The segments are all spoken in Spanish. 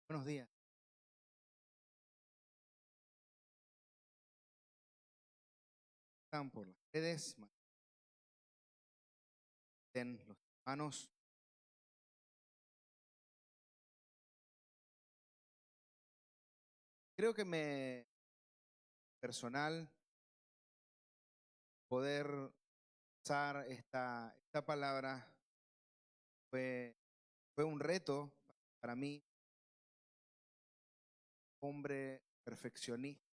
Buenos días. Están por las redes, mantén los hermanos. Creo que me personal poder usar esta palabra fue un reto para mí, hombre perfeccionista.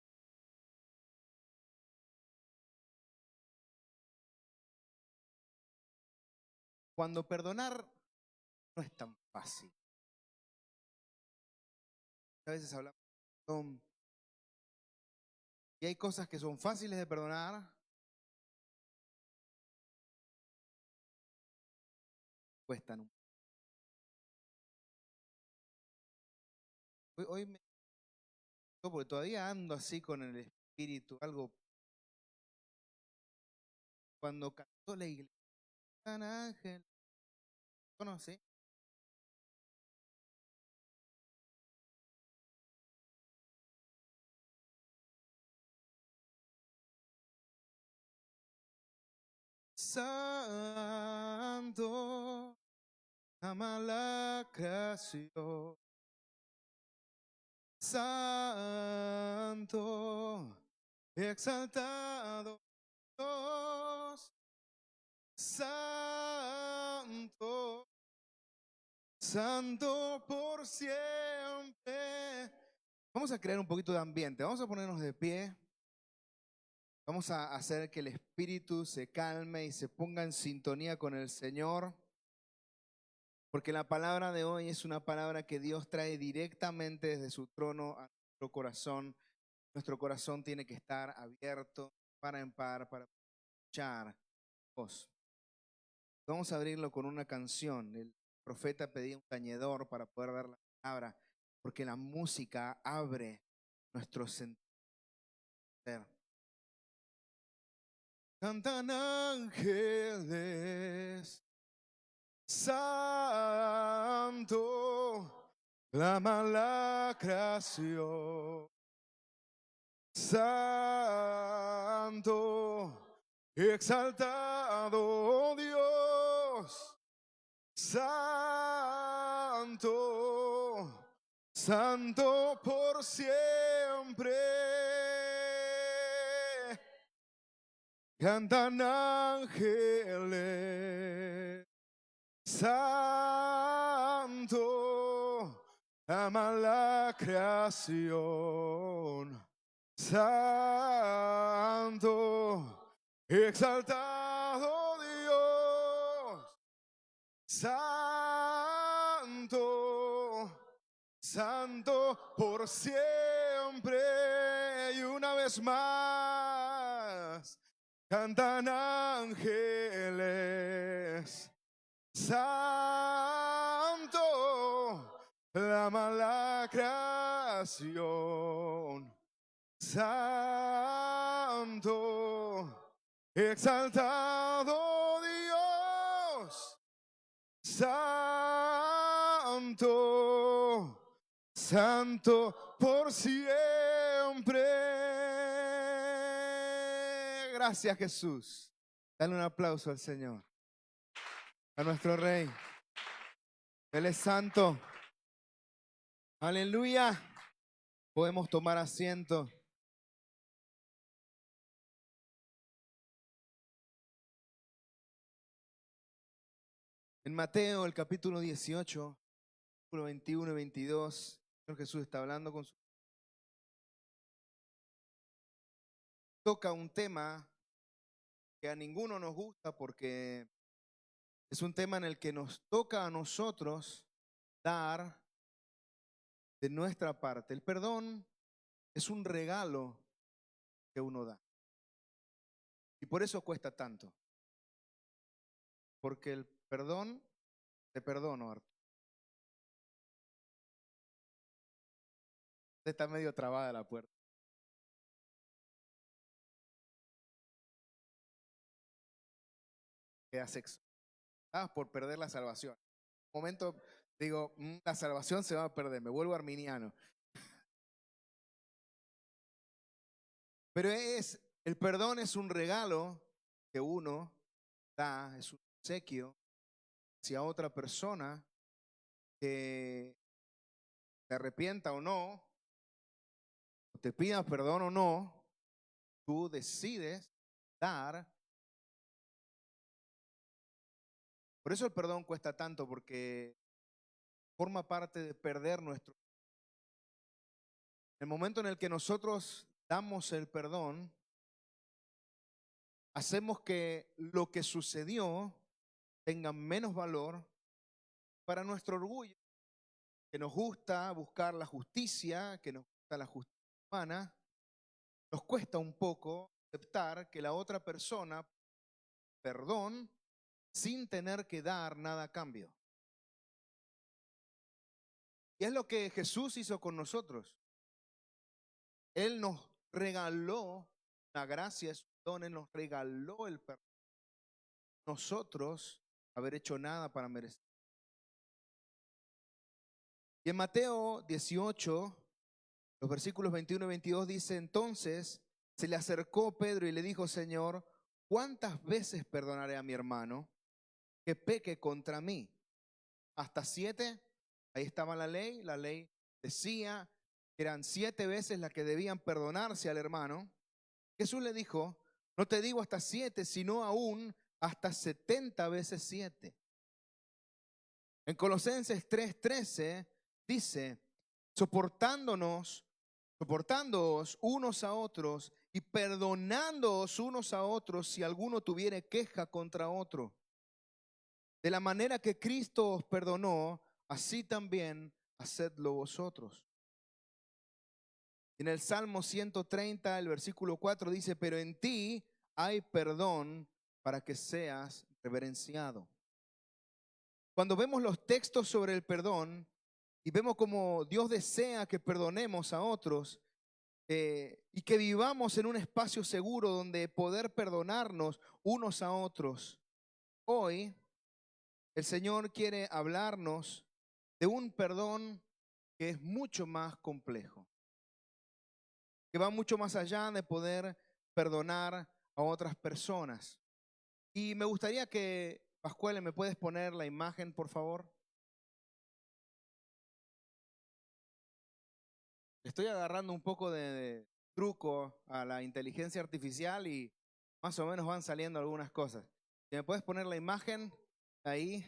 Cuando perdonar no es tan fácil. A veces hablamos y hay cosas que son fáciles de perdonar, cuestan un poco. Hoy me porque todavía ando así con el espíritu, algo cuando cantó la iglesia, San Ángel, ¿conoce? Santo, ama la creación. Santo, exaltado Dios. Santo, santo por siempre. Vamos a crear un poquito de ambiente. Vamos a ponernos de pie. Vamos a hacer que el espíritu se calme y se ponga en sintonía con el Señor. Porque la palabra de hoy es una palabra que Dios trae directamente desde su trono a nuestro corazón. Nuestro corazón tiene que estar abierto para en par, para escuchar voz. Vamos a abrirlo con una canción. El profeta pedía un tañedor para poder dar la palabra, porque la música abre nuestro sentido. Cantan ángeles, santo, clama la creación. Santo, exaltado Dios. Santo, santo por siempre. Cantan ángeles. Santo, ama la creación. Santo, exaltado Dios. Santo, santo por siempre. Y una vez más, cantan ángeles. Santo, clama la creación. Santo, exaltado Dios. Santo, santo por siempre. Gracias, Jesús. Dale un aplauso al Señor, a nuestro Rey. Él es santo. Aleluya. Podemos tomar asiento. En Mateo, el capítulo 18, versículo 21 y 22, el Señor Jesús está hablando con su... Toca un tema que a ninguno nos gusta porque es un tema en el que nos toca a nosotros dar de nuestra parte. El perdón es un regalo que uno da. Y por eso cuesta tanto. Porque el perdón, te perdono, Arturo. Está medio trabada la puerta. Queda sexo. Por perder la salvación. Un momento, Digo, la salvación se va a perder, me vuelvo arminiano. Pero el perdón es un regalo que uno da, es un obsequio hacia otra persona que te arrepienta o no, o te pida perdón o no, tú decides dar. Por eso el perdón cuesta tanto, porque forma parte de perder nuestro. El momento en el que nosotros damos el perdón, hacemos que lo que sucedió tenga menos valor para nuestro orgullo, que nos gusta buscar la justicia, que nos gusta la justicia humana. Nos cuesta un poco aceptar que la otra persona perdón sin tener que dar nada a cambio. Y es lo que Jesús hizo con nosotros. Él nos regaló la gracia, su don, Él nos regaló el perdón. Nosotros haber hecho nada para merecer. Y en Mateo 18, los versículos 21 y 22 dice, entonces se le acercó Pedro y le dijo, Señor, ¿cuántas veces perdonaré a mi hermano que peque contra mí? ¿Hasta 7? Ahí estaba la ley decía que eran 7 veces las que debían perdonarse al hermano. Jesús le dijo, no te digo hasta 7, sino aún hasta 70 veces 7. En Colosenses 3:13 dice, soportándoos unos a otros y perdonándoos unos a otros si alguno tuviere queja contra otro. De la manera que Cristo os perdonó, así también hacedlo vosotros. En el Salmo 130, el versículo 4 dice, pero en ti hay perdón para que seas reverenciado. Cuando vemos los textos sobre el perdón y vemos cómo Dios desea que perdonemos a otros y que vivamos en un espacio seguro donde poder perdonarnos unos a otros, hoy el Señor quiere hablarnos de un perdón que es mucho más complejo, que va mucho más allá de poder perdonar a otras personas. Y me gustaría que, Pascual, ¿me puedes poner la imagen, por favor? Estoy agarrando un poco de truco a la inteligencia artificial y más o menos van saliendo algunas cosas. Si me puedes poner la imagen ahí,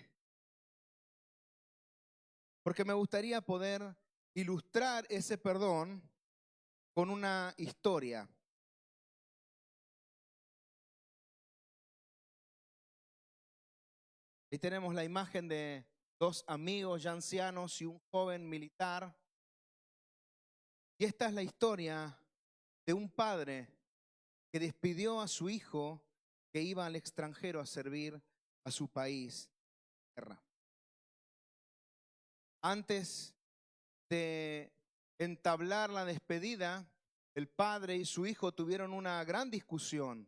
porque me gustaría poder ilustrar ese perdón con una historia. Ahí tenemos la imagen de 2 amigos ya ancianos y un joven militar. Y esta es la historia de un padre que despidió a su hijo que iba al extranjero a servir a su país. Antes de entablar la despedida, el padre y su hijo tuvieron una gran discusión,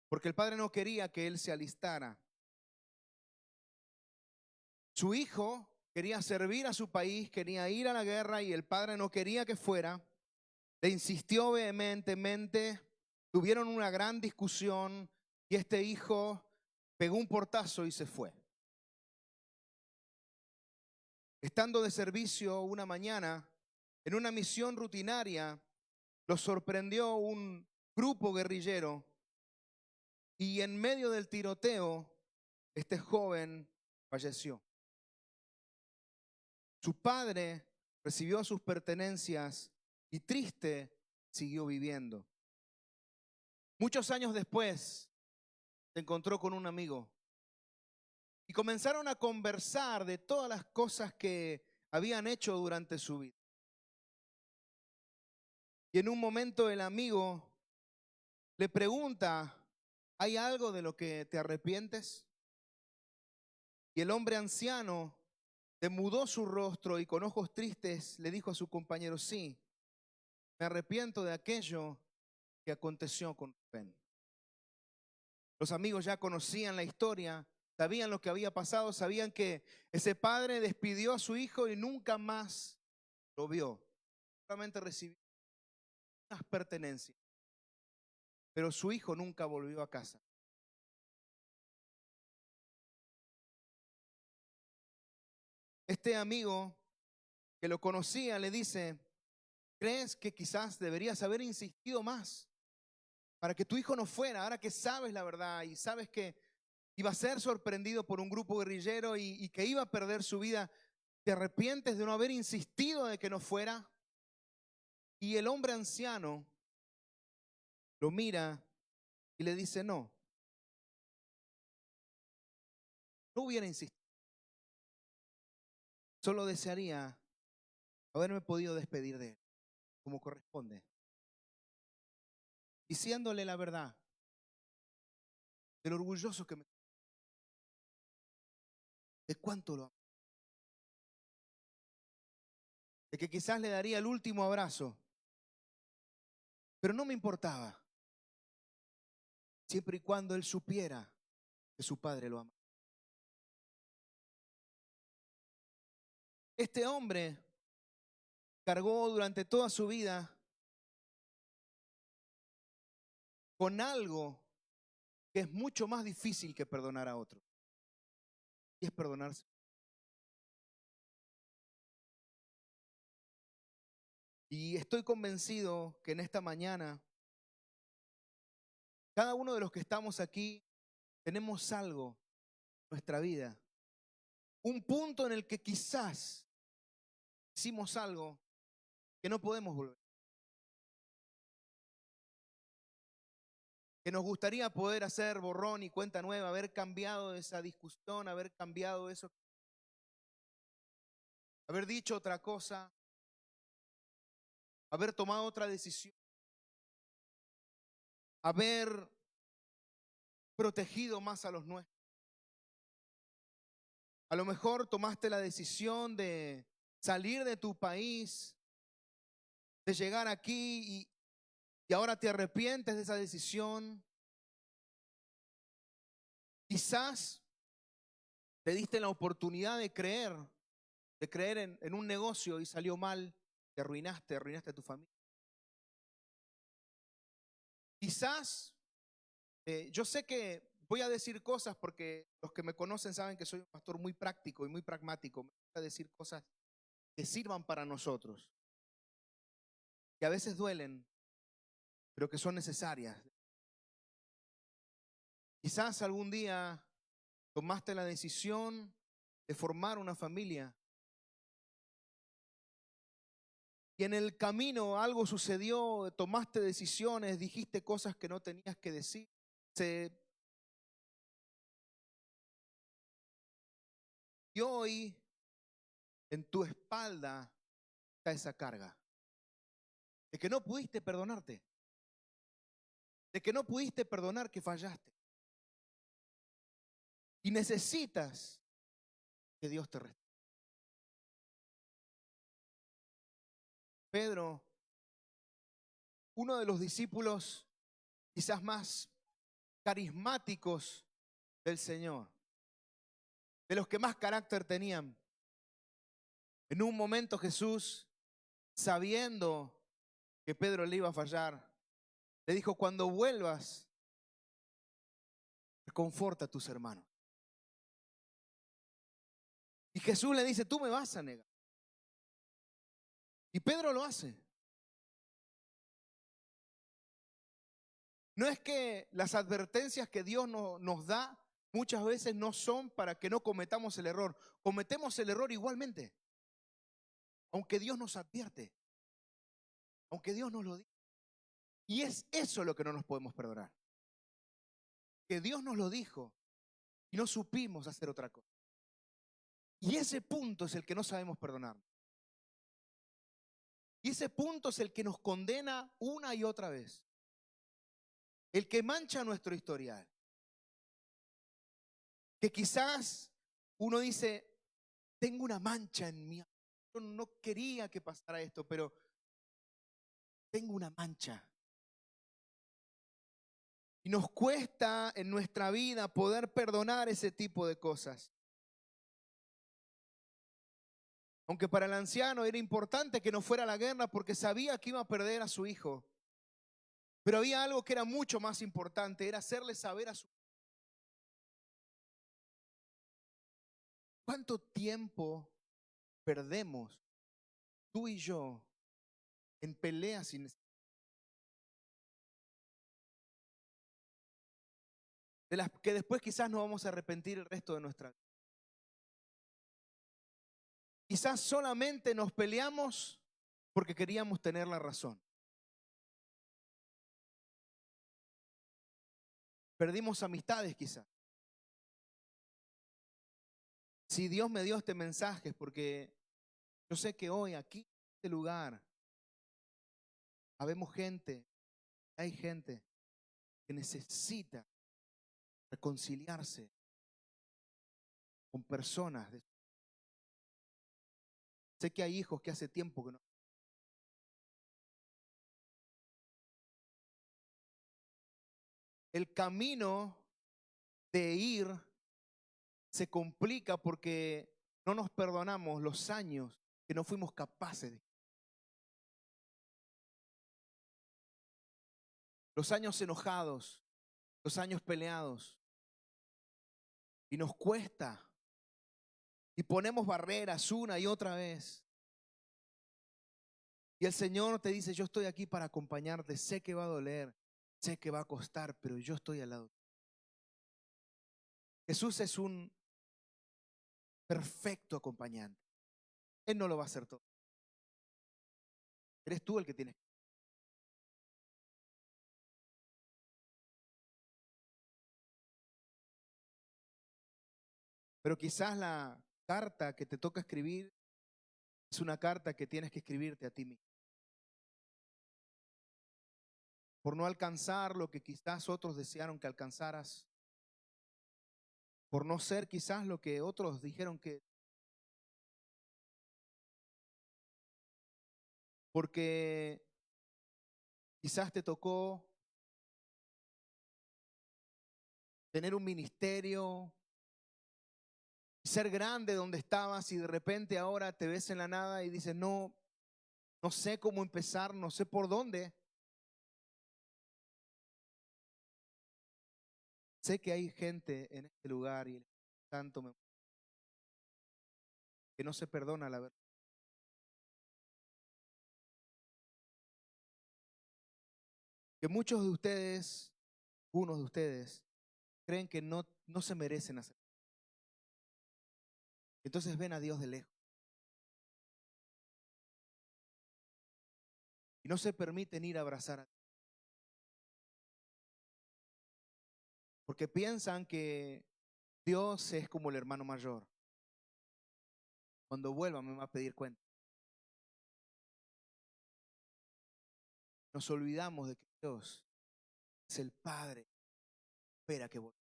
porque el padre no quería que él se alistara. Su hijo quería servir a su país, quería ir a la guerra y el padre no quería que fuera. Le insistió vehementemente, tuvieron una gran discusión y este hijo pegó un portazo y se fue. Estando de servicio una mañana, en una misión rutinaria, lo sorprendió un grupo guerrillero y en medio del tiroteo, este joven falleció. Su padre recibió sus pertenencias y triste siguió viviendo. Muchos años después, se encontró con un amigo y comenzaron a conversar de todas las cosas que habían hecho durante su vida. Y en un momento el amigo le pregunta, ¿hay algo de lo que te arrepientes? Y el hombre anciano demudó su rostro y con ojos tristes le dijo a su compañero, sí, me arrepiento de aquello que aconteció con Rubén. Los amigos ya conocían la historia, sabían lo que había pasado, sabían que ese padre despidió a su hijo y nunca más lo vio. Solamente recibió unas pertenencias, pero su hijo nunca volvió a casa. Este amigo que lo conocía le dice: ¿crees que quizás deberías haber insistido más para que tu hijo no fuera, ahora que sabes la verdad y sabes que iba a ser sorprendido por un grupo guerrillero y que iba a perder su vida? ¿Te arrepientes de no haber insistido de que no fuera? Y el hombre anciano lo mira y le dice: no, no hubiera insistido. Solo desearía haberme podido despedir de él como corresponde, diciéndole la verdad de lo orgulloso que me, de cuánto lo amo, de que quizás le daría el último abrazo, pero no me importaba, siempre y cuando él supiera que su padre lo ama. Este hombre cargó durante toda su vida con algo que es mucho más difícil que perdonar a otro, y es perdonarse. Y estoy convencido que en esta mañana, cada uno de los que estamos aquí, tenemos algo en nuestra vida, un punto en el que quizás hicimos algo que no podemos volver, que nos gustaría poder hacer borrón y cuenta nueva, haber cambiado esa discusión, haber cambiado eso, haber dicho otra cosa, haber tomado otra decisión, haber protegido más a los nuestros. A lo mejor tomaste la decisión de salir de tu país, de llegar aquí y ahora te arrepientes de esa decisión. Quizás te diste la oportunidad de creer en un negocio y salió mal, te arruinaste a tu familia. Quizás, yo sé que voy a decir cosas porque los que me conocen saben que soy un pastor muy práctico y muy pragmático. Me gusta decir cosas que sirvan para nosotros, que a veces duelen, pero que son necesarias. Quizás algún día tomaste la decisión de formar una familia y en el camino algo sucedió, tomaste decisiones, dijiste cosas que no tenías que decir. Y hoy en tu espalda está esa carga de que no pudiste perdonarte, de que no pudiste perdonar que fallaste. Y necesitas que Dios te restaure. Pedro, uno de los discípulos quizás más carismáticos del Señor, de los que más carácter tenían. En un momento Jesús, sabiendo que Pedro le iba a fallar, le dijo: cuando vuelvas, reconforta a tus hermanos. Y Jesús le dice: tú me vas a negar. Y Pedro lo hace. No es que las advertencias que Dios nos da muchas veces no son para que no cometamos el error. Cometemos el error igualmente, aunque Dios nos advierte, aunque Dios nos lo diga. Y es eso lo que no nos podemos perdonar. Que Dios nos lo dijo y no supimos hacer otra cosa. Y ese punto es el que no sabemos perdonar. Y ese punto es el que nos condena una y otra vez. El que mancha nuestro historial. Que quizás uno dice: tengo una mancha en mí. Yo no quería que pasara esto, pero tengo una mancha. Y nos cuesta en nuestra vida poder perdonar ese tipo de cosas. Aunque para el anciano era importante que no fuera a la guerra porque sabía que iba a perder a su hijo. Pero había algo que era mucho más importante, era hacerle saber a su hijo. ¿Cuánto tiempo perdemos tú y yo en peleas de las que después quizás nos vamos a arrepentir el resto de nuestra vida? Quizás solamente nos peleamos porque queríamos tener la razón. Perdimos amistades quizás. Si Dios me dio este mensaje es porque yo sé que hoy aquí, en este lugar, hay gente que necesita reconciliarse con personas. Sé que hay hijos que hace tiempo que no. El camino de ir se complica porque no nos perdonamos los años que no fuimos capaces de. Los años enojados, los años peleados. Y nos cuesta. Y ponemos barreras una y otra vez. Y el Señor te dice, yo estoy aquí para acompañarte. Sé que va a doler, sé que va a costar, pero yo estoy al lado. Jesús es un perfecto acompañante. Él no lo va a hacer todo. Eres tú el que tienes que. Pero quizás la carta que te toca escribir es una carta que tienes que escribirte a ti mismo. Por no alcanzar lo que quizás otros desearon que alcanzaras. Por no ser quizás lo que otros dijeron que. Porque quizás te tocó tener un ministerio, ser grande donde estabas y de repente ahora te ves en la nada y dices, no, no sé cómo empezar, no sé por dónde. Sé que hay gente en este lugar y el Espíritu Santo que no se perdona la verdad. Que muchos de ustedes, unos de ustedes, creen que no se merecen hacer. Entonces ven a Dios de lejos. Y no se permiten ir a abrazar a Dios. Porque piensan que Dios es como el hermano mayor. Cuando vuelva me va a pedir cuenta. Nos olvidamos de que Dios es el Padre. Espera que vuelva.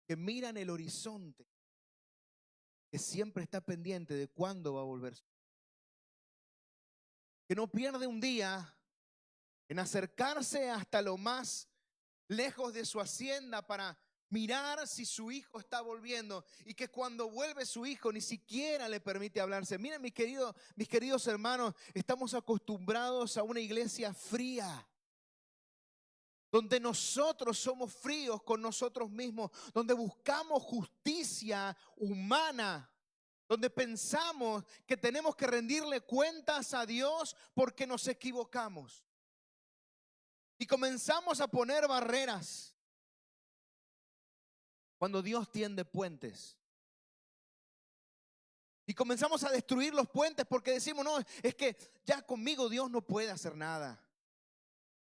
Que mira en el horizonte. Que siempre está pendiente de cuándo va a volver. Que no pierde un día en acercarse hasta lo más lejos de su hacienda para mirar si su hijo está volviendo, y que cuando vuelve su hijo ni siquiera le permite hablarse. Miren, mis queridos hermanos, estamos acostumbrados a una iglesia fría, donde nosotros somos fríos con nosotros mismos, donde buscamos justicia humana, donde pensamos que tenemos que rendirle cuentas a Dios porque nos equivocamos. Y comenzamos a poner barreras cuando Dios tiende puentes. Y comenzamos a destruir los puentes porque decimos, no, es que ya conmigo Dios no puede hacer nada.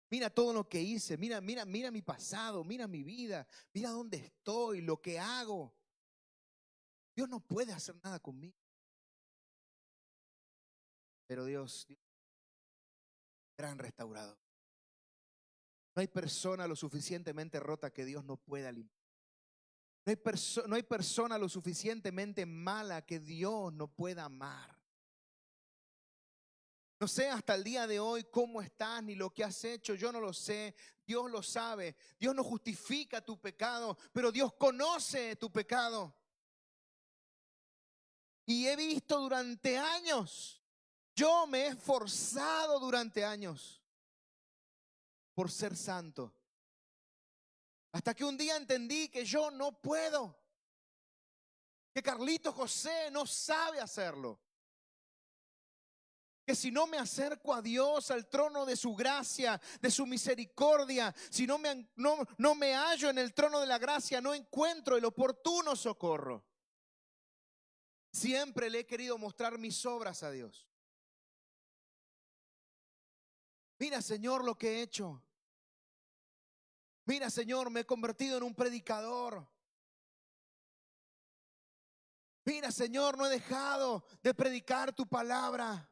Mira todo lo que hice, mira mi pasado, mira mi vida, mira dónde estoy, lo que hago. Dios no puede hacer nada conmigo. Pero Dios, gran restaurador. No hay persona lo suficientemente rota que Dios no pueda limpiar. No hay persona lo suficientemente mala que Dios no pueda amar. No sé hasta el día de hoy cómo estás ni lo que has hecho. Yo no lo sé. Dios lo sabe. Dios no justifica tu pecado, pero Dios conoce tu pecado. Y he visto durante años, yo me he esforzado durante años por ser santo. Hasta que un día entendí que yo no puedo. Que Carlito José no sabe hacerlo. Que si no me acerco a Dios, al trono de su gracia, de su misericordia, si no me hallo en el trono de la gracia, no encuentro el oportuno socorro. Siempre le he querido mostrar mis obras a Dios. Mira, Señor, lo que he hecho. Mira, Señor, me he convertido en un predicador. Mira, Señor, no he dejado de predicar tu palabra.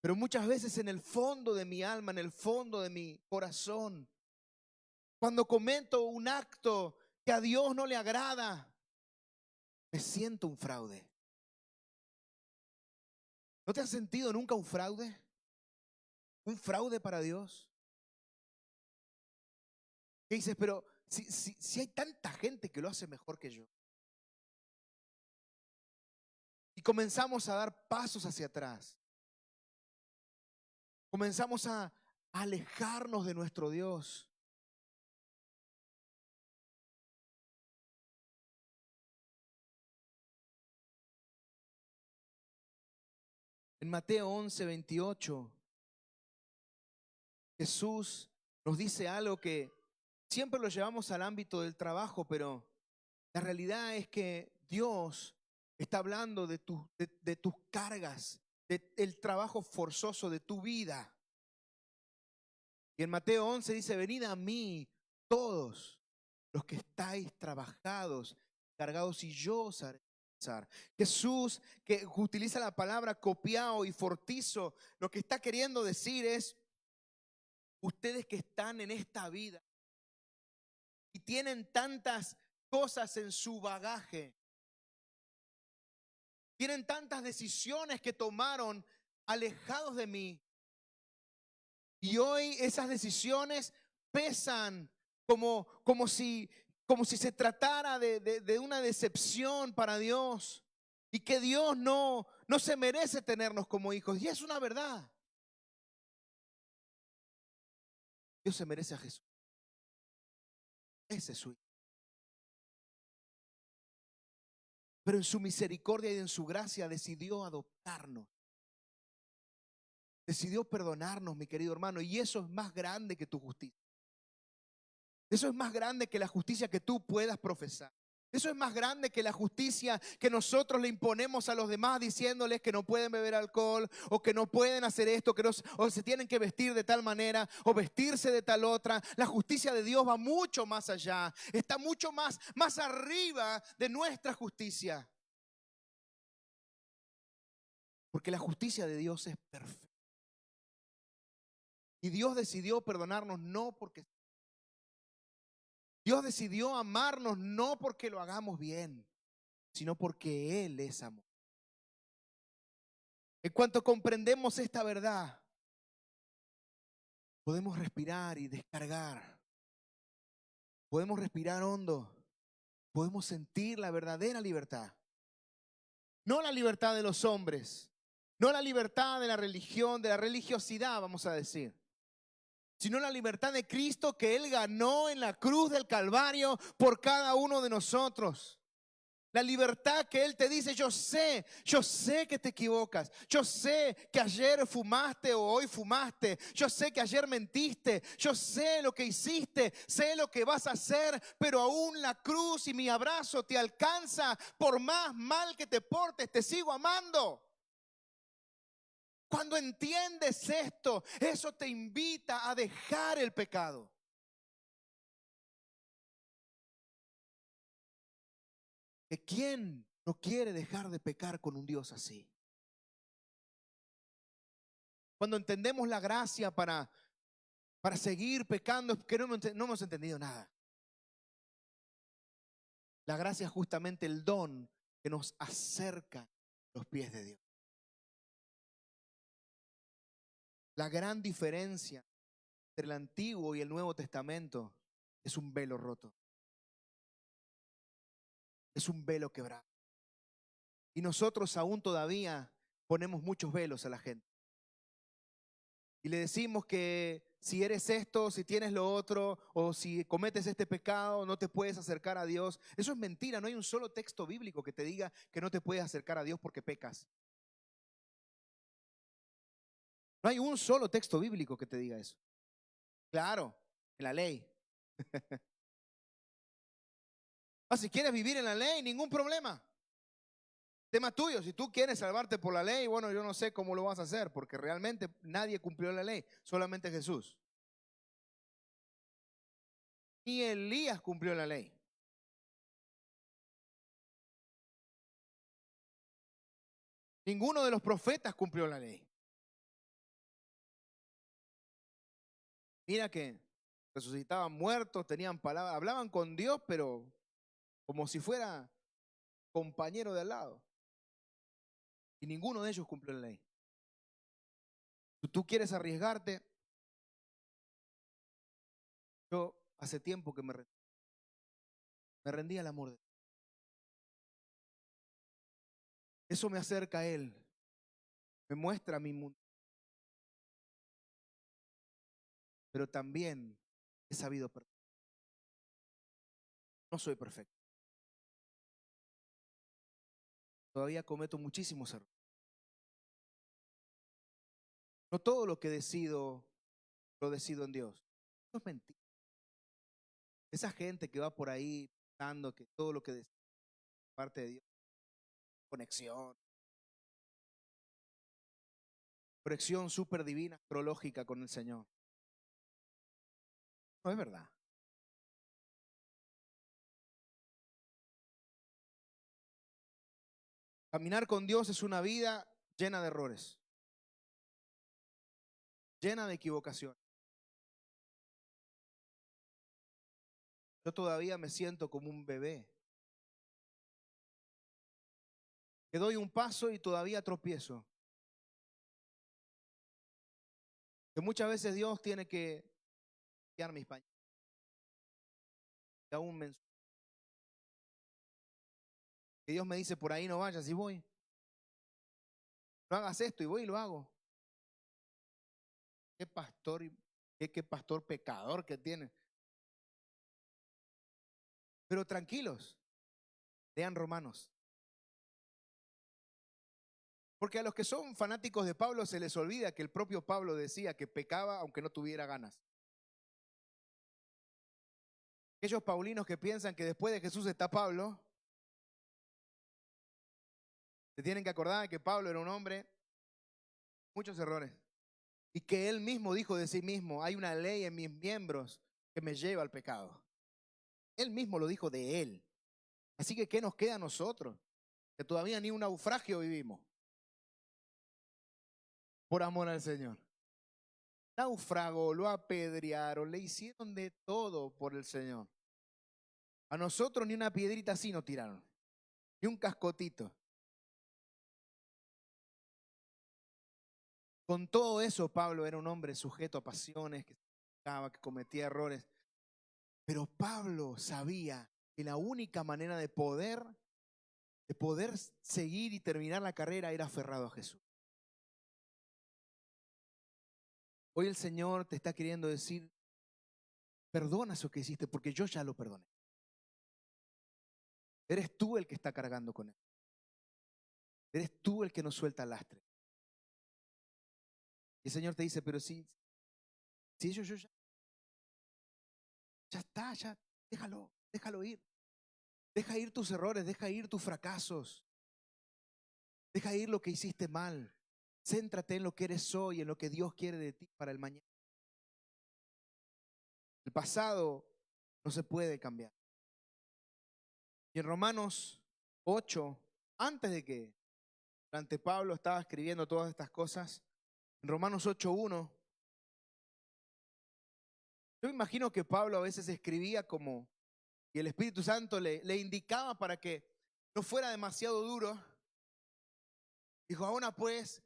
Pero muchas veces en el fondo de mi alma, en el fondo de mi corazón, cuando cometo un acto que a Dios no le agrada, me siento un fraude. ¿No te has sentido nunca un fraude? ¿Un fraude para Dios? ¿Qué dices? Pero si hay tanta gente que lo hace mejor que yo. Y comenzamos a dar pasos hacia atrás. Comenzamos a alejarnos de nuestro Dios. En Mateo 11:28, Jesús nos dice algo que siempre lo llevamos al ámbito del trabajo, pero la realidad es que Dios está hablando de tus cargas, del trabajo forzoso de tu vida. Y en Mateo 11 dice, venid a mí todos los que estáis trabajados, cargados, y yo os haré descansar. Jesús, que utiliza la palabra copiao y fortizo, lo que está queriendo decir es, ustedes que están en esta vida y tienen tantas cosas en su bagaje, tienen tantas decisiones que tomaron alejados de mí, y hoy esas decisiones pesan como si se tratara de una decepción para Dios, y que Dios no se merece tenernos como hijos. Y es una verdad. Dios se merece a Jesús. Ese es su hijo. Pero en su misericordia y en su gracia decidió adoptarnos. Decidió perdonarnos, mi querido hermano. Y eso es más grande que tu justicia. Eso es más grande que la justicia que tú puedas profesar. Eso es más grande que la justicia que nosotros le imponemos a los demás diciéndoles que no pueden beber alcohol o que no pueden hacer esto, o se tienen que vestir de tal manera o vestirse de tal otra. La justicia de Dios va mucho más allá, está mucho más arriba de nuestra justicia. Porque la justicia de Dios es perfecta. Y Dios decidió perdonarnos no porque... Dios decidió amarnos no porque lo hagamos bien, sino porque Él es amor. En cuanto comprendemos esta verdad, podemos respirar y descargar. Podemos respirar hondo. Podemos sentir la verdadera libertad. No la libertad de los hombres, no la libertad de la religión, de la religiosidad, vamos a decir, sino la libertad de Cristo que Él ganó en la cruz del Calvario por cada uno de nosotros. La libertad que Él te dice, yo sé que te equivocas. Yo sé que ayer fumaste o hoy fumaste. Yo sé que ayer mentiste. Yo sé lo que hiciste, sé lo que vas a hacer, pero aún la cruz y mi abrazo te alcanza. Por más mal que te portes, te sigo amando. Cuando entiendes esto, eso te invita a dejar el pecado. ¿Que quién no quiere dejar de pecar con un Dios así? Cuando entendemos la gracia para seguir pecando, es que no hemos entendido nada. La gracia es justamente el don que nos acerca a los pies de Dios. La gran diferencia entre el Antiguo y el Nuevo Testamento es un velo roto. Es un velo quebrado. Y nosotros aún todavía ponemos muchos velos a la gente. Y le decimos que si eres esto, si tienes lo otro, o si cometes este pecado, no te puedes acercar a Dios. Eso es mentira. No hay un solo texto bíblico que te diga que no te puedes acercar a Dios porque pecas. No hay un solo texto bíblico que te diga eso. Claro, en la ley. Si quieres vivir en la ley, ningún problema. Tema tuyo, si tú quieres salvarte por la ley, bueno, yo no sé cómo lo vas a hacer, porque realmente nadie cumplió la ley, solamente Jesús. Ni Elías cumplió la ley. Ninguno de los profetas cumplió la ley. Mira que resucitaban muertos, tenían palabras, hablaban con Dios, pero como si fuera compañero de al lado. Y ninguno de ellos cumplió la ley. ¿Tú quieres arriesgarte? Yo hace tiempo que me rendí al amor de Dios. Eso me acerca a Él, me muestra mi mundo. Pero también he sabido perdonar. No soy perfecto. Todavía cometo muchísimos errores. No todo lo que decido, lo decido en Dios. Eso es mentira. Esa gente que va por ahí pensando que todo lo que decide es parte de Dios, conexión súper divina, astrológica con el Señor. No es verdad. Caminar con Dios es una vida llena de errores, llena de equivocaciones. Yo todavía me siento como un bebé. Que doy un paso y todavía tropiezo. Que muchas veces Dios tiene que guiar mis paños. Que aún que Dios me dice, por ahí no vayas y voy. No hagas esto y voy y lo hago. Qué pastor, qué pastor pecador que tiene. Pero tranquilos, lean Romanos. Porque a los que son fanáticos de Pablo se les olvida que el propio Pablo decía que pecaba aunque no tuviera ganas. Aquellos paulinos que piensan que después de Jesús está Pablo, se tienen que acordar que Pablo era un hombre, muchos errores, y que él mismo dijo de sí mismo, hay una ley en mis miembros que me lleva al pecado. Él mismo lo dijo de él. Así que, ¿qué nos queda a nosotros? Que todavía ni un naufragio vivimos. Por amor al Señor. Naufragó, lo apedrearon, le hicieron de todo por el Señor. A nosotros ni una piedrita así nos tiraron, ni un cascotito. Con todo eso, Pablo era un hombre sujeto a pasiones, que cometía errores. Pero Pablo sabía que la única manera de poder seguir y terminar la carrera era aferrado a Jesús. Hoy el Señor te está queriendo decir, perdona eso que hiciste porque yo ya lo perdoné. Eres tú el que está cargando con él. Eres tú el que nos suelta el lastre. Y el Señor te dice, pero si yo ya está, ya déjalo ir. Deja ir tus errores, deja ir tus fracasos. Deja ir lo que hiciste mal. Céntrate en lo que eres hoy, en lo que Dios quiere de ti para el mañana. El pasado no se puede cambiar. Y en Romanos 8, antes de que durante Pablo estaba escribiendo todas estas cosas, en Romanos 8:1, yo me imagino que Pablo a veces escribía como, y el Espíritu Santo le indicaba para que no fuera demasiado duro. Dijo, ahora pues,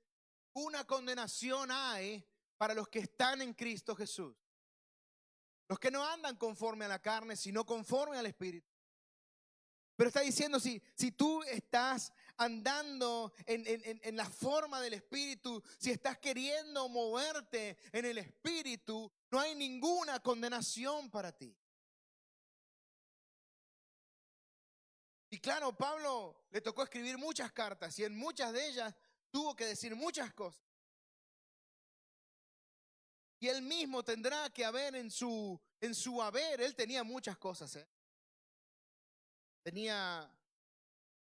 una condenación hay para los que están en Cristo Jesús. Los que no andan conforme a la carne, sino conforme al Espíritu. Pero está diciendo, si tú estás andando en la forma del Espíritu, si estás queriendo moverte en el Espíritu, no hay ninguna condenación para ti. Y claro, Pablo le tocó escribir muchas cartas y en muchas de ellas tuvo que decir muchas cosas. Y él mismo tendrá que haber en su haber, él tenía muchas cosas. Tenía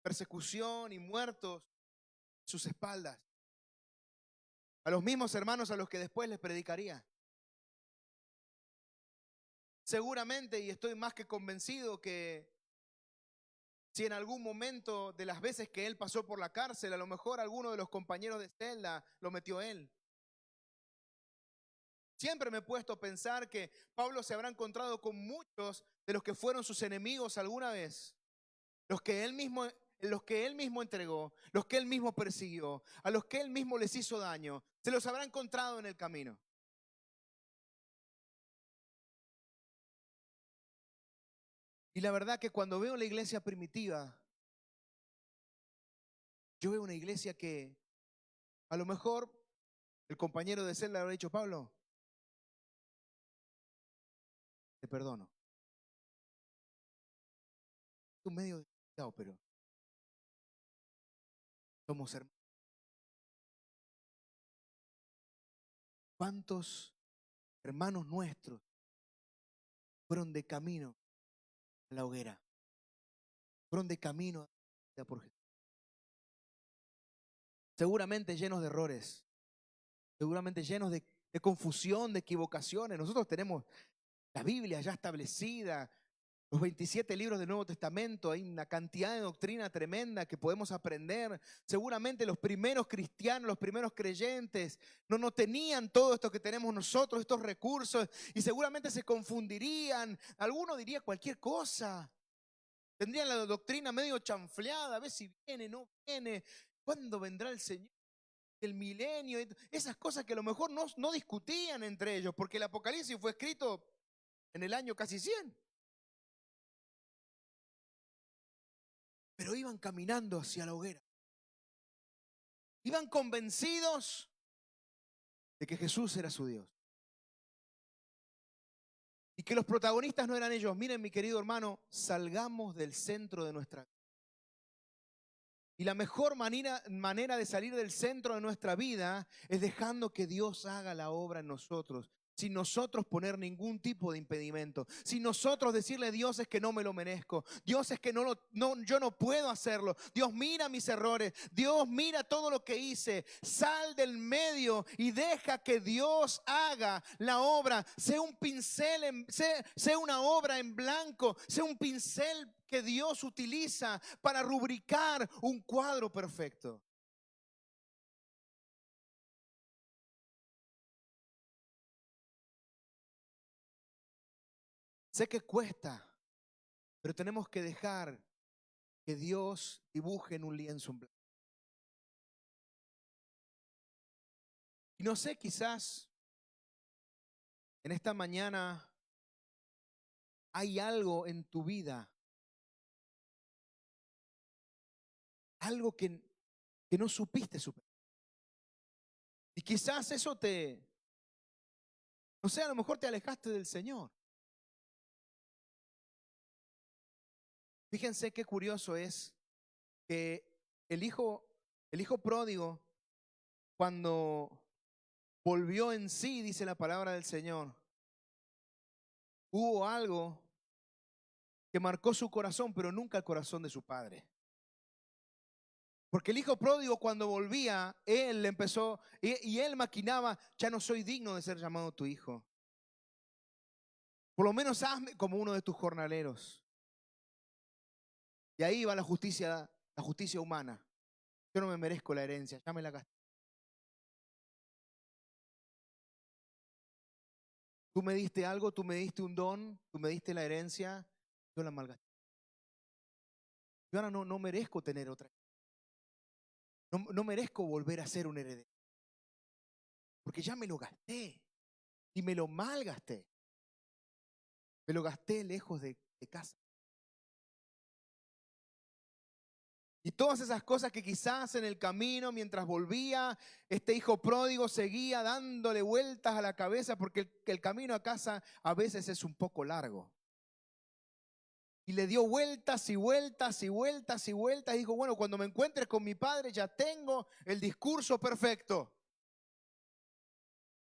persecución y muertos en sus espaldas. A los mismos hermanos a los que después les predicaría. Seguramente, y estoy más que convencido que si en algún momento de las veces que él pasó por la cárcel, a lo mejor alguno de los compañeros de celda lo metió él. Siempre me he puesto a pensar que Pablo se habrá encontrado con muchos de los que fueron sus enemigos alguna vez. Los que él mismo entregó, los que él mismo persiguió, a los que él mismo les hizo daño, se los habrá encontrado en el camino. Y la verdad que cuando veo la iglesia primitiva, yo veo una iglesia que a lo mejor el compañero de celda le habrá dicho, Pablo, te perdono. Es un medio delicado, pero somos hermanos. ¿Cuántos hermanos nuestros fueron de camino a la hoguera? Fueron de camino a por Jesús. Seguramente llenos de errores, seguramente llenos de confusión, de equivocaciones. Nosotros tenemos la Biblia ya establecida, los 27 libros del Nuevo Testamento, hay una cantidad de doctrina tremenda que podemos aprender. Seguramente los primeros cristianos, los primeros creyentes, no tenían todo esto que tenemos nosotros, estos recursos, y seguramente se confundirían. Alguno diría cualquier cosa. Tendrían la doctrina medio chanfleada, a ver si viene, no viene, cuándo vendrá el Señor, el milenio, esas cosas que a lo mejor no discutían entre ellos, porque el Apocalipsis fue escrito en el año casi 100. Pero iban caminando hacia la hoguera. Iban convencidos de que Jesús era su Dios. Y que los protagonistas no eran ellos. Miren, mi querido hermano, salgamos del centro de nuestra vida. Y la mejor manera de salir del centro de nuestra vida es dejando que Dios haga la obra en nosotros, sin nosotros poner ningún tipo de impedimento, sin nosotros decirle, Dios, es que no me lo merezco, Dios, es que yo no puedo hacerlo, Dios, mira mis errores, Dios, mira todo lo que hice. Sal del medio y deja que Dios haga la obra. Sea un pincel, sea una obra en blanco, sea un pincel que Dios utiliza para rubricar un cuadro perfecto. Sé que cuesta, pero tenemos que dejar que Dios dibuje en un lienzo en blanco. Y no sé, quizás en esta mañana hay algo en tu vida, algo que no supiste superar. Y quizás eso no sé, a lo mejor te alejaste del Señor. Fíjense qué curioso es que el hijo pródigo, cuando volvió en sí, dice la palabra del Señor, hubo algo que marcó su corazón, pero nunca el corazón de su padre. Porque el hijo pródigo, cuando volvía, él empezó, y él maquinaba, ya no soy digno de ser llamado tu hijo. Por lo menos hazme como uno de tus jornaleros. Y ahí va la justicia humana. Yo no me merezco la herencia, ya me la gasté. Tú me diste algo, tú me diste un don, tú me diste la herencia, yo la malgasté. Yo ahora no merezco tener otra. No merezco volver a ser un heredero. porque ya me lo gasté y me lo malgasté. Me lo gasté lejos de casa. Y todas esas cosas que quizás en el camino, mientras volvía, este hijo pródigo seguía dándole vueltas a la cabeza, porque el camino a casa a veces es un poco largo. Y le dio vueltas y vueltas y vueltas y vueltas. Y dijo, bueno, cuando me encuentre con mi padre ya tengo el discurso perfecto.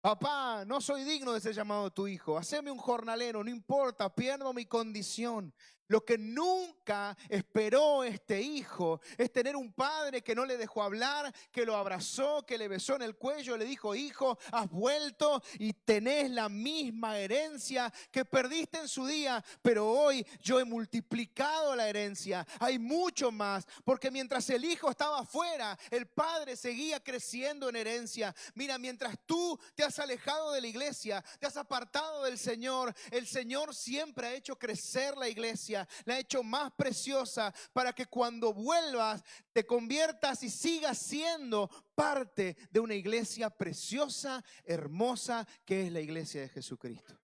Papá, no soy digno de ser llamado tu hijo. Haceme un jornalero, no importa, pierdo mi condición. Lo que nunca esperó este hijo es tener un padre que no le dejó hablar, que lo abrazó, que le besó en el cuello, le dijo, hijo, has vuelto y tenés la misma herencia que perdiste en su día, pero hoy yo he multiplicado la herencia. Hay mucho más, porque mientras el hijo estaba afuera, el padre seguía creciendo en herencia. Mira, mientras tú te has alejado de la iglesia, te has apartado del Señor, el Señor siempre ha hecho crecer la iglesia, la ha hecho más preciosa para que cuando vuelvas te conviertas y sigas siendo parte de una iglesia preciosa, hermosa, que es la iglesia de Jesucristo.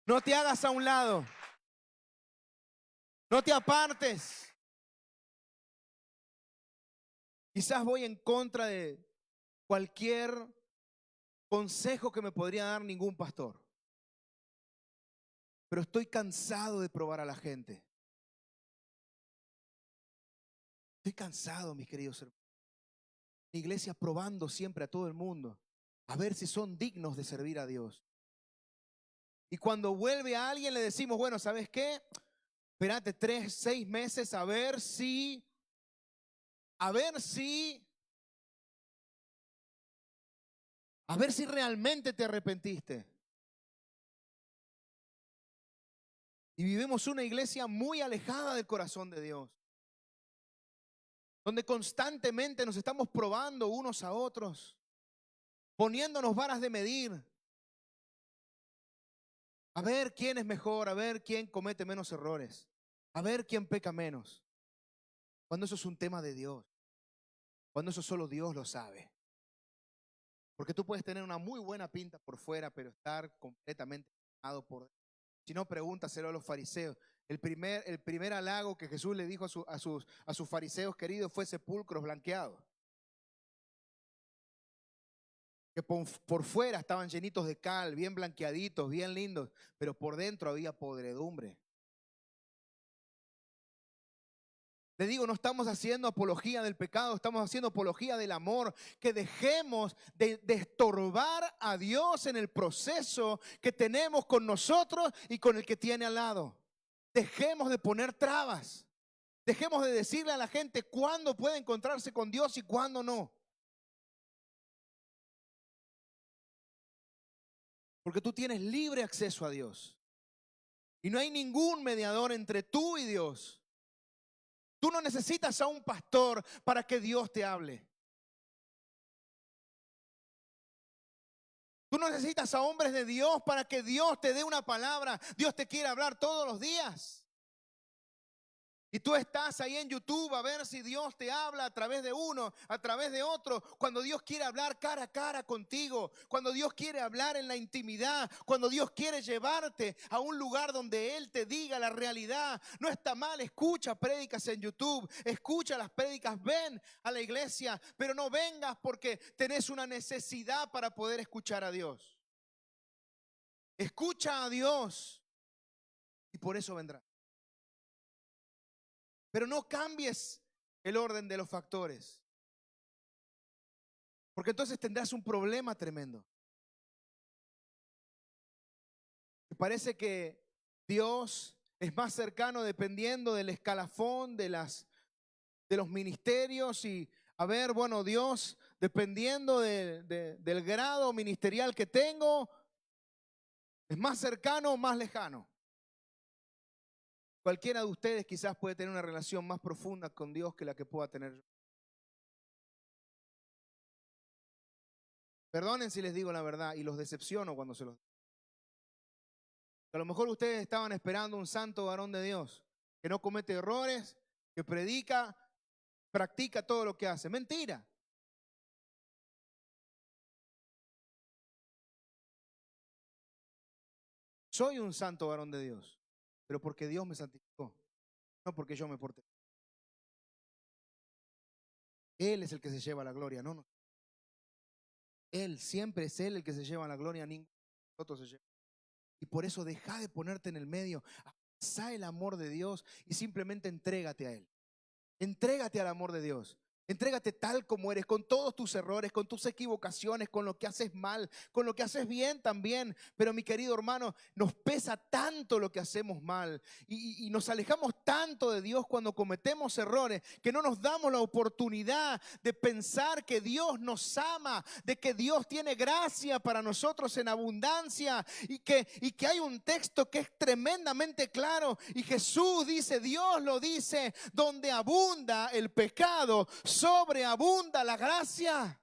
No te hagas a un lado, no te apartes. Quizás voy en contra de cualquier consejo que me podría dar ningún pastor, pero estoy cansado de probar a la gente. Estoy cansado, mis queridos hermanos. La iglesia probando siempre a todo el mundo, a ver si son dignos de servir a Dios. Y cuando vuelve a alguien le decimos, bueno, ¿sabes qué? Espérate 3, 6 meses a ver si realmente te arrepentiste. Y vivimos una iglesia muy alejada del corazón de Dios, donde constantemente nos estamos probando unos a otros, poniéndonos varas de medir, a ver quién es mejor, a ver quién comete menos errores, a ver quién peca menos, cuando eso es un tema de Dios, cuando eso solo Dios lo sabe. Porque tú puedes tener una muy buena pinta por fuera, pero estar completamente quemado por dentro. Si no, pregúntaselo a los fariseos. El primer halago que Jesús le dijo a sus fariseos queridos fue sepulcros blanqueados. Que por fuera estaban llenitos de cal, bien blanqueaditos, bien lindos, pero por dentro había podredumbre. Le digo, no estamos haciendo apología del pecado, estamos haciendo apología del amor. Que dejemos de estorbar a Dios en el proceso que tenemos con nosotros y con el que tiene al lado. Dejemos de poner trabas. Dejemos de decirle a la gente cuándo puede encontrarse con Dios y cuándo no. Porque tú tienes libre acceso a Dios. Y no hay ningún mediador entre tú y Dios. Tú no necesitas a un pastor para que Dios te hable. Tú no necesitas a hombres de Dios para que Dios te dé una palabra. Dios te quiere hablar todos los días. Y tú estás ahí en YouTube a ver si Dios te habla a través de uno, a través de otro. Cuando Dios quiere hablar cara a cara contigo, cuando Dios quiere hablar en la intimidad, cuando Dios quiere llevarte a un lugar donde Él te diga la realidad. No está mal, escucha prédicas en YouTube, escucha las prédicas, ven a la iglesia, pero no vengas porque tenés una necesidad para poder escuchar a Dios. Escucha a Dios y por eso vendrá. Pero no cambies el orden de los factores, porque entonces tendrás un problema tremendo. Me parece que Dios es más cercano dependiendo del escalafón de los ministerios y, a ver, bueno, Dios, dependiendo del grado ministerial que tengo, es más cercano o más lejano. Cualquiera de ustedes quizás puede tener una relación más profunda con Dios que la que pueda tener yo. Perdonen si les digo la verdad y los decepciono cuando se los digo. A lo mejor ustedes estaban esperando un santo varón de Dios que no comete errores, que predica, practica todo lo que hace. Mentira. Soy un santo varón de Dios, pero porque Dios me santificó, no porque yo me porté. Él es el que se lleva la gloria, no, no. Él, siempre es Él el que se lleva la gloria, ninguno de nosotros se lleva. Y por eso deja de ponerte en el medio, abraza el amor de Dios y simplemente entrégate a Él. Entrégate al amor de Dios. Entrégate tal como eres, con todos tus errores, con tus equivocaciones, con lo que haces mal, con lo que haces bien también. Pero mi querido hermano, nos pesa tanto lo que hacemos mal y nos alejamos tanto de Dios cuando cometemos errores que no nos damos la oportunidad de pensar que Dios nos ama, de que Dios tiene gracia para nosotros en abundancia y que hay un texto que es tremendamente claro y Jesús dice, Dios lo dice, donde abunda el pecado, sobreabunda la gracia.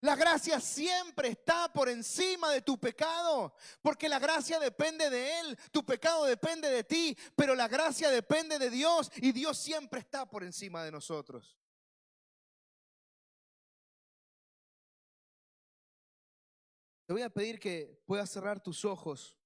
La gracia siempre está por encima de tu pecado, porque la gracia depende de Él, tu pecado depende de ti, pero la gracia depende de Dios y Dios siempre está por encima de nosotros. Te voy a pedir que puedas cerrar tus ojos.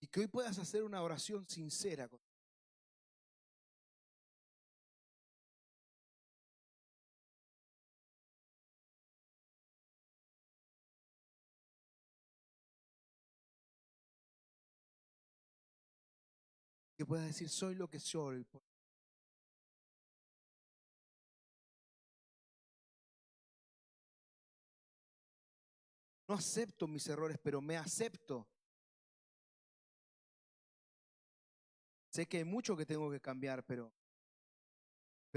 Y que hoy puedas hacer una oración sincera. Que puedas decir, soy lo que soy. No acepto mis errores, pero me acepto. Sé que hay mucho que tengo que cambiar, pero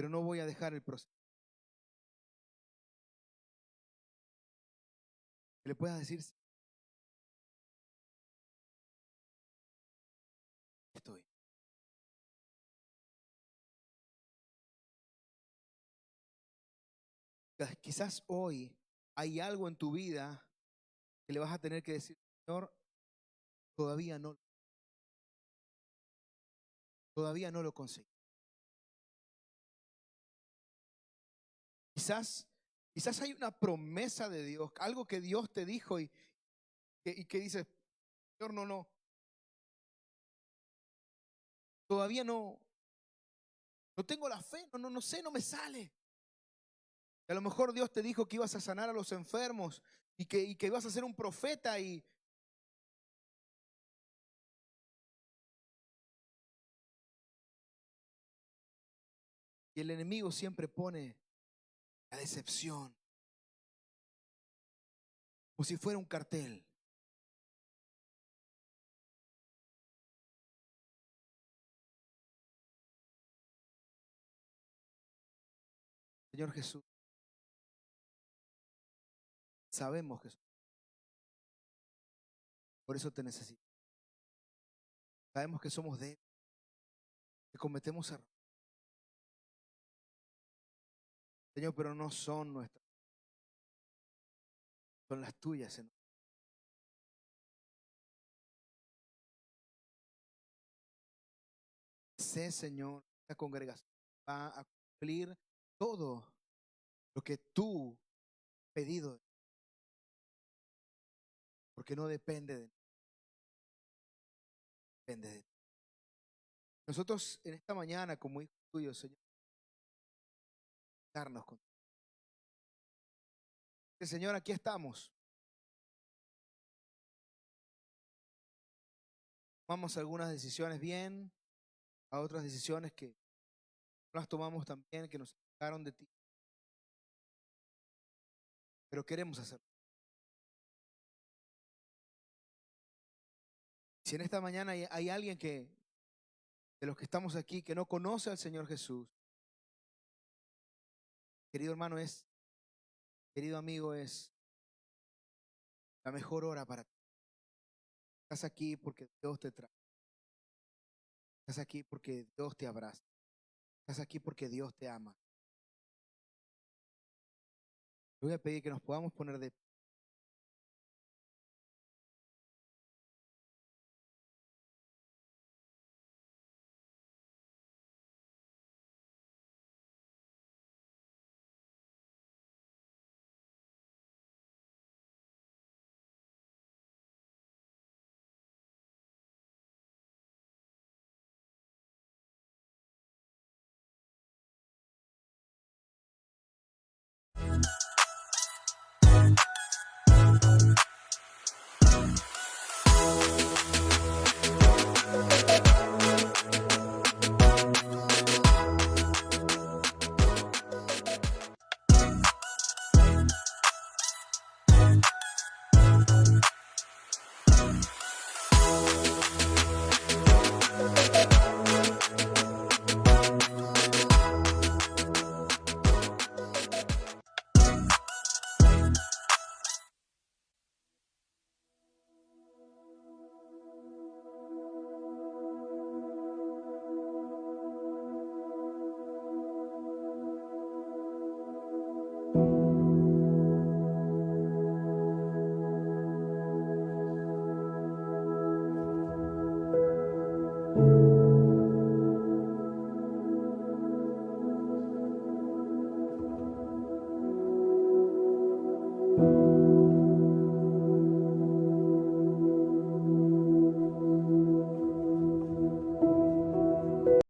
no voy a dejar el proceso. Que le puedas decir, estoy. Quizás hoy hay algo en tu vida que le vas a tener que decir, Señor, todavía no, todavía no lo conseguí. Quizás hay una promesa de Dios, algo que Dios te dijo y que dices, Señor, no, no, todavía no tengo la fe, no sé, no me sale. Y a lo mejor Dios te dijo que ibas a sanar a los enfermos y que ibas a ser un profeta y el enemigo siempre pone la decepción, como si fuera un cartel. Señor Jesús, sabemos que por eso te necesito. Sabemos que somos débiles, que cometemos errores. Señor, pero no son nuestras, son las tuyas, Señor. Sé, Señor, esta congregación va a cumplir todo lo que tú has pedido, porque no depende de, depende de ti. Nosotros en esta mañana, como hijos tuyos, Señor, darnos con Señor, aquí estamos. Tomamos algunas decisiones bien, a otras decisiones que no las tomamos tan bien, que nos alejaron de ti, pero queremos hacerlo. si en esta mañana hay alguien de los que estamos aquí, que no conoce al Señor Jesús, querido hermano, querido amigo, es la mejor hora para ti. Estás aquí porque Dios te trae. Estás aquí porque Dios te abraza. Estás aquí porque Dios te ama. Te voy a pedir que nos podamos poner de